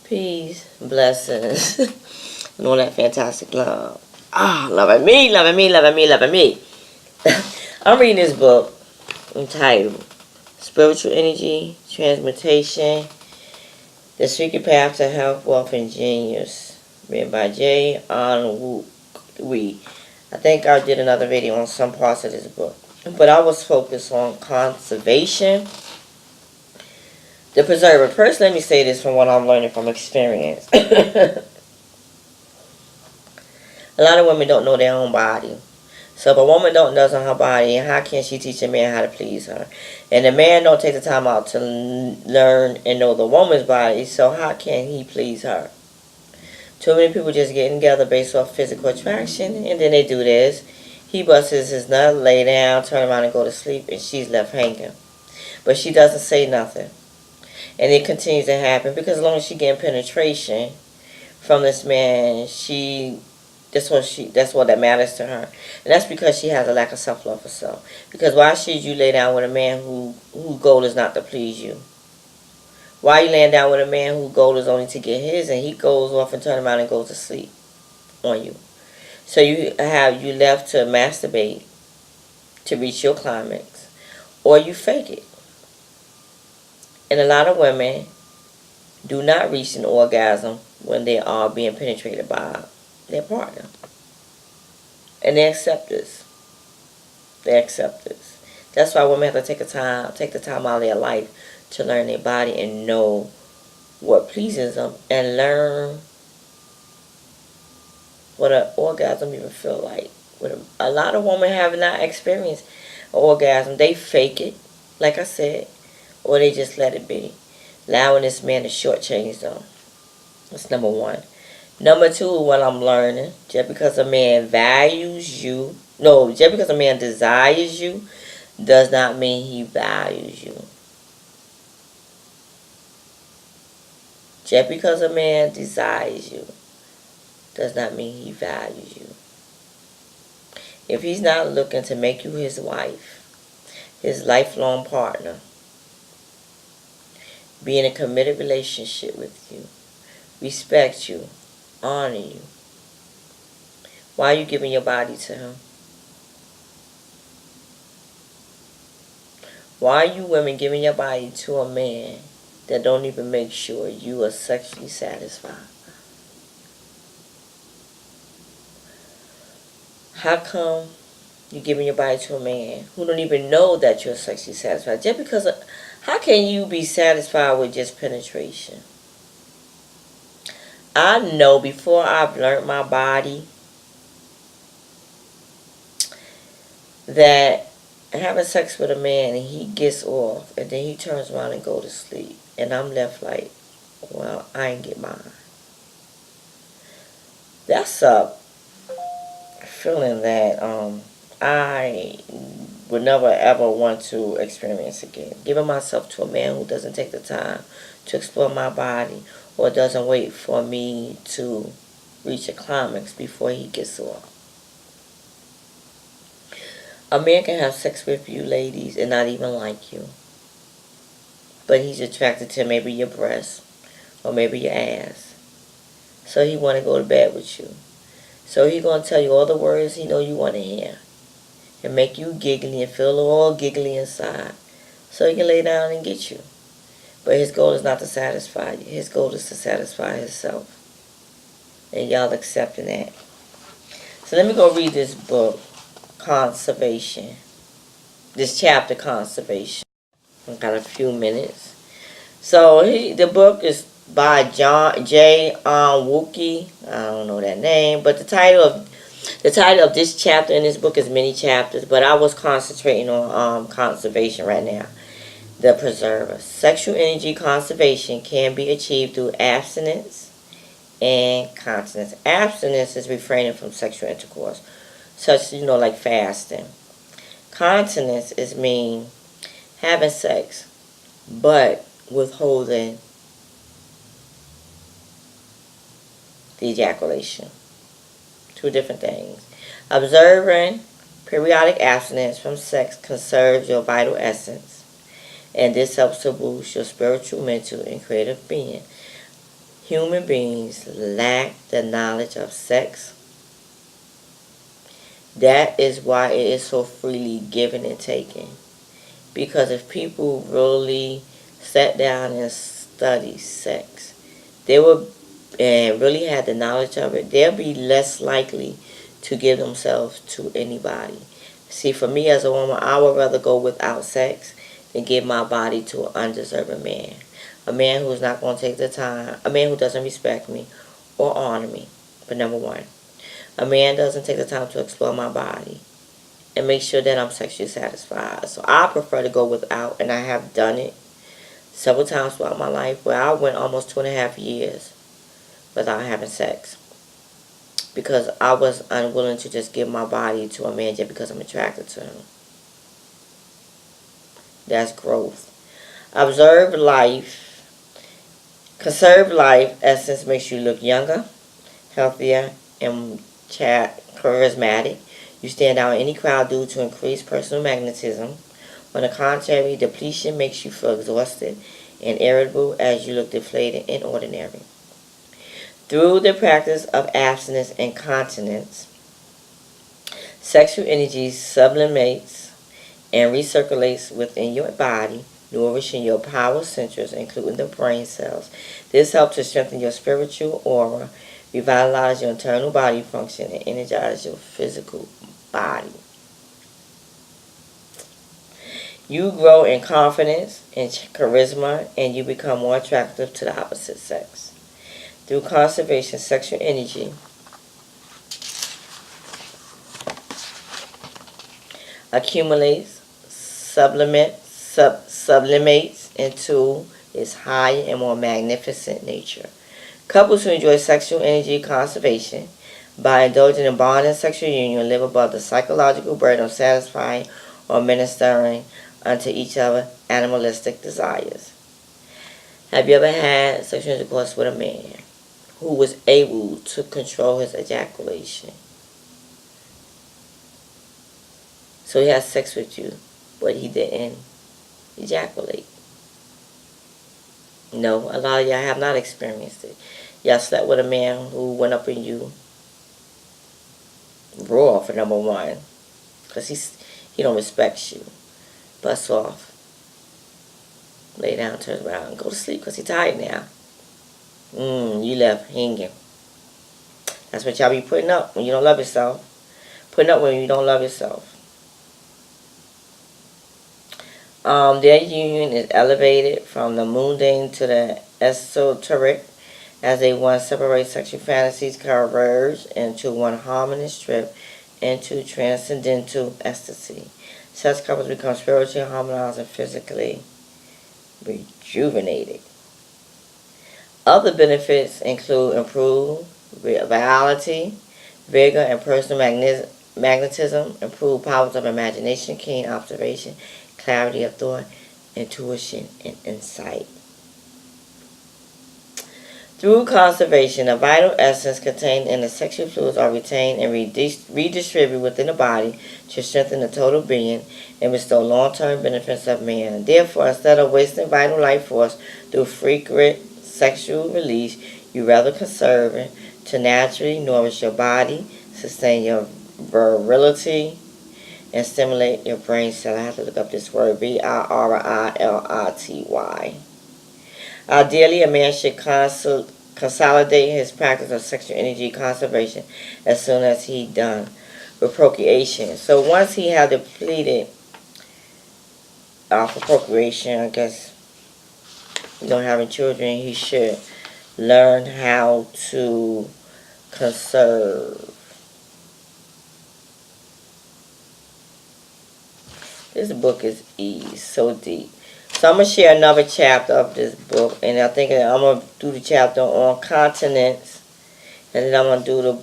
Peace, blessings, and all that fantastic love. Loving me, loving me, loving me, loving me. I'm reading this book entitled Spiritual Energy, Transmutation, The Secret Path to Health, Wealth, and Genius, written by Onwukwe. I think I did another video on some parts of this book, but I was focused on conservation. The preserver. First, let me say this from what I'm learning from experience. A lot of women don't know their own body. So if a woman don't know her body, how can she teach a man how to please her? And the man don't take the time out to learn and know the woman's body, so how can he please her? Too many people just getting together based off physical attraction, and then they do this. He busts his nut, lay down, turn around and go to sleep, and she's left hanging. But she doesn't say nothing. And it continues to happen because as long as she getting penetration from this man, that's what that matters to her. And that's because she has a lack of self-love for self. Because why should you lay down with a man whose goal is not to please you? Why are you laying down with a man whose goal is only to get his, and he goes off and turns around and goes to sleep on you? So you left to masturbate to reach your climax, or you fake it. And a lot of women do not reach an orgasm when they are being penetrated by their partner. And they accept this. They accept this. That's why women have to take the time out of their life to learn their body and know what pleases them and learn what an orgasm even feel like. A lot of women have not experienced an orgasm. They fake it, like I said, or they just let it be. Allowing this man to shortchange them. That's number one. Number two, what I'm learning, just because a man just because a man desires you, does not mean he values you. Just because a man desires you, does not mean he values you. If he's not looking to make you his wife, his lifelong partner, be in a committed relationship with you, respect you, honor you, why are you giving your body to him? Why are you women giving your body to a man that don't even make sure you are sexually satisfied? How come you're giving your body to a man who don't even know that you're sexually satisfied? Just because how can you be satisfied with just penetration? I know before I've learned my body that having sex with a man and he gets off and then he turns around and go to sleep and I'm left like, well, I ain't get mine. That's a feeling that I would never ever want to experience again. Giving myself to a man who doesn't take the time to explore my body or doesn't wait for me to reach a climax before he gets off. A man can have sex with you, ladies, and not even like you. But he's attracted to maybe your breast or maybe your ass. So he want to go to bed with you. So he going to tell you all the words he know you want to hear. And make you giggly and feel all giggly inside. So he can lay down and get you. But his goal is not to satisfy you. His goal is to satisfy himself. And y'all accepting that. So let me go read this book, Conservation. This chapter, Conservation. I've got a few minutes. So the book is by J. Onwukwe. I don't know that name. But the title of this chapter in this book is many chapters. But I was concentrating on conservation right now. The preserver. Sexual energy conservation can be achieved through abstinence and continence. Abstinence is refraining from sexual intercourse, such like fasting. Continence is mean having sex, but withholding the ejaculation. Two different things. Observing periodic abstinence from sex conserves your vital essence, and this helps to boost your spiritual, mental, and creative being. human beings lack the knowledge of sex. That is why it is so freely given and taken. Because if people really sat down and studied sex, they would and really had the knowledge of it, they'll be less likely to give themselves to anybody. See, for me as a woman, I would rather go without sex than give my body to an undeserving man. A man who's not going to take the time, a man who doesn't respect me or honor me, but number one. A man doesn't take the time to explore my body and make sure that I'm sexually satisfied. So I prefer to go without, and I have done it several times throughout my life where I went almost 2.5 years without having sex because I was unwilling to just give my body to a man just because I'm attracted to him. That's growth. Observe life. Conserve life. Essence makes you look younger, healthier, and charismatic. You stand out in any crowd due to increased personal magnetism. On the contrary, depletion makes you feel exhausted and irritable as you look deflated and ordinary. Through the practice of abstinence and continence, sexual energy sublimates and recirculates within your body, nourishing your power centers, including the brain cells. This helps to strengthen your spiritual aura, revitalize your internal body function, and energize your physical body. You grow in confidence and charisma, and you become more attractive to the opposite sex. Through conservation, sexual energy accumulates, sublimates into its higher and more magnificent nature. Couples who enjoy sexual energy conservation by indulging in bond and sexual union live above the psychological burden of satisfying or ministering unto each other animalistic desires. Have you ever had sexual intercourse with a man who was able to control his ejaculation? So he has sex with you, but he didn't ejaculate. No, a lot of y'all have not experienced it. Y'all slept with a man who went up in you raw for number one, because he don't respect you. Bust off. Lay down, turn around, and go to sleep because he's tired now. You left hanging. That's what y'all be putting up when you don't love yourself. Putting up when you don't love yourself. Their union is elevated from the mundane to the esoteric as they once separate sexual fantasies converge into one harmonious trip into transcendental ecstasy. Such couples become spiritually harmonized and physically rejuvenated. Other benefits include improved vitality, vigor, and personal magnetism, improved powers of imagination, keen observation, clarity of thought, intuition, and insight. Through conservation, the vital essence contained in the sexual fluids are retained and redistributed within the body to strengthen the total being and bestow long-term benefits of man. Therefore, instead of wasting vital life force through frequent sexual release, you rather conserve it to naturally nourish your body, sustain your virility, and stimulate your brain cell. I have to look up this word, virility. Ideally, a man should consolidate his practice of sexual energy conservation as soon as he done with procreation. So once he had depleted for procreation, I guess, having children, he should learn how to conserve. This book is so deep. So I'm going to share another chapter of this book, and I think I'm going to do the chapter on continence, and then I'm going to do the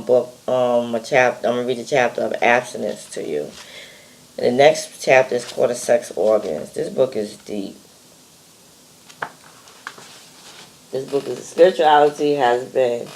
book, I'm going to read the chapter of abstinence to you. And the next chapter is called the sex organs. This book is deep. This book is spirituality has been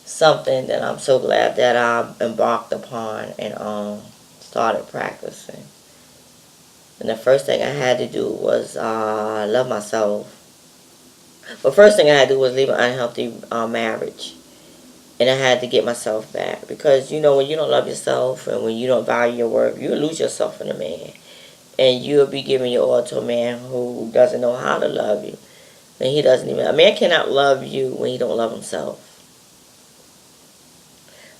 something that I'm so glad that I embarked upon and started practicing. And the first thing I had to do was love myself. But first thing I had to do was leave an unhealthy marriage. And I had to get myself back. Because, you know, when you don't love yourself and when you don't value your worth, you'll lose yourself in a man. And you'll be giving your all to a man who doesn't know how to love you. And he doesn't even... A man cannot love you when he don't love himself.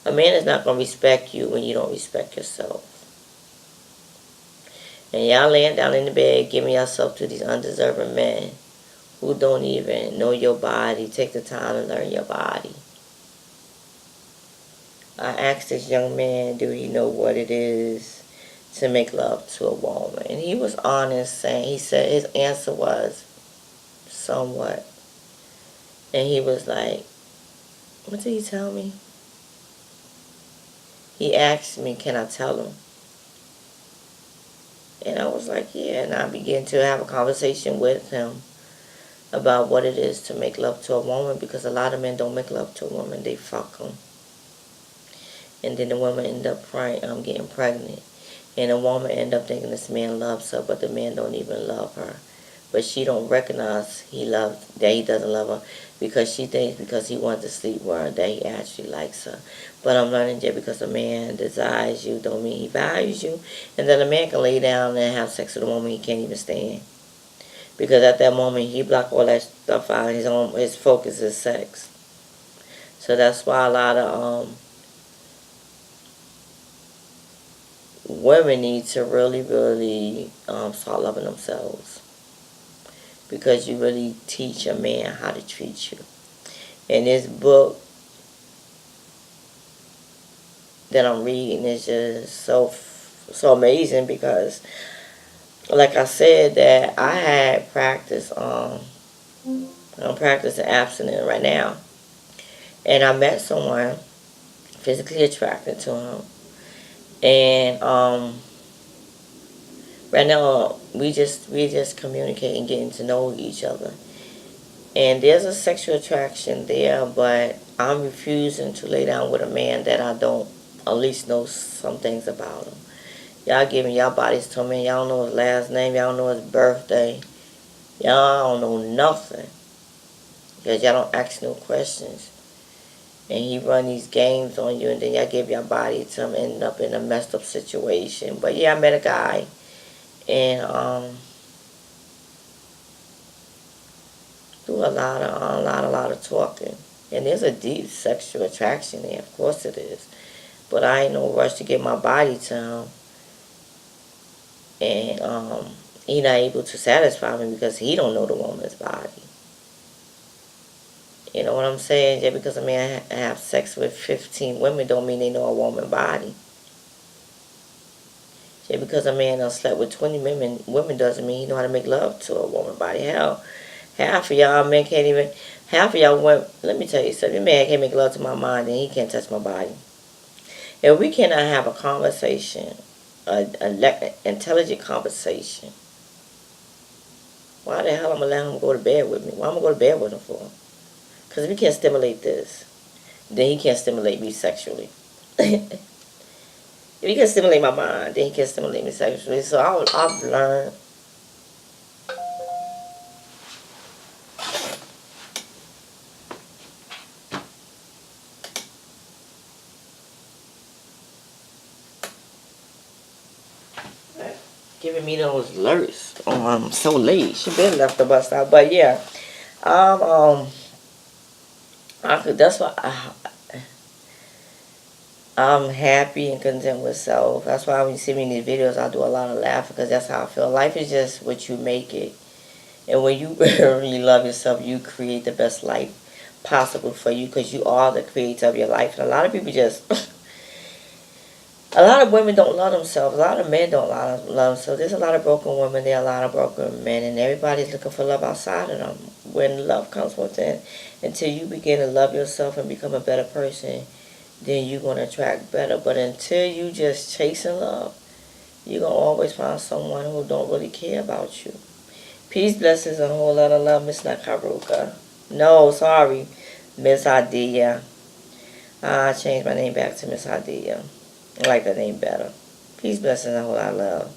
A man is not going to respect you when you don't respect yourself. And y'all laying down in the bed giving yourself to these undeserving men who don't even know your body. Take the time to learn your body. I asked this young man, do he know what it is to make love to a woman? And he was honest, saying, he said his answer was, somewhat. And he was like, what did he tell me? He asked me, can I tell him? And I was like, yeah. And I began to have a conversation with him about what it is to make love to a woman, because a lot of men don't make love to a woman, they fuck them. And then the woman end up getting pregnant. And the woman end up thinking this man loves her, but the man don't even love her. But she don't recognize that he doesn't love her, because she thinks because he wants to sleep with her that he actually likes her. But I'm learning that because a man desires you don't mean he values you. And then a man can lay down and have sex with a woman he can't even stand. Because at that moment he blocked all that stuff out. His focus is sex. So that's why a lot of women need to really, really start loving themselves. Because you really teach a man how to treat you. And this book that I'm reading is just so amazing, because, like I said, that I had practice. I'm practicing abstinence right now, and I met someone physically attracted to him, and right now we just communicate and getting to know each other. And there's a sexual attraction there, but I'm refusing to lay down with a man that I don't at least know some things about him. Y'all giving y'all bodies to a man, y'all don't know his last name, y'all don't know his birthday. Y'all don't know nothing. Because y'all don't ask no questions. And he run these games on you, and then y'all give your body to him, end up in a messed up situation. But yeah, I met a guy, and do a lot of talking. And there's a deep sexual attraction there, of course it is. But I ain't no rush to get my body to him. And he not able to satisfy me because he don't know the woman's body. You know what I'm saying? Just because a man have sex with 15 women don't mean they know a woman's body. Just because a man done slept with 20 women doesn't mean he know how to make love to a woman's body. Hell, half of y'all men can't even, half of y'all women, let me tell you something, if a man can't make love to my mind, then he can't touch my body. If we cannot have a conversation, an intelligent conversation, why the hell I'm going to let him go to bed with me? Why am I going to go to bed with him for? Because if he can't stimulate this, then he can't stimulate me sexually. If he can stimulate my mind, then he can stimulate me sexually. So I've learned giving me those alerts. Oh, I'm so late. She been left the bus stop. But yeah, that's why I'm happy and content with self. That's why when you see me in these videos, I do a lot of laughing, because that's how I feel. Life is just what you make it. And when you really love yourself, you create the best life possible for you, because you are the creator of your life. And a lot of people just... a lot of women don't love themselves. A lot of men don't love themselves. There's a lot of broken women. There are a lot of broken men. And everybody's looking for love outside of them. When love comes within, until you begin to love yourself and become a better person, then you're going to attract better. But until you just chasing love, you're going to always find someone who don't really care about you. Peace, blessings, and a whole lot of love, Miss Nakaruka. No, sorry, Miss Adia. I changed my name back to Miss Adia. I like that name better. Peace, blessings, and a whole lot of love.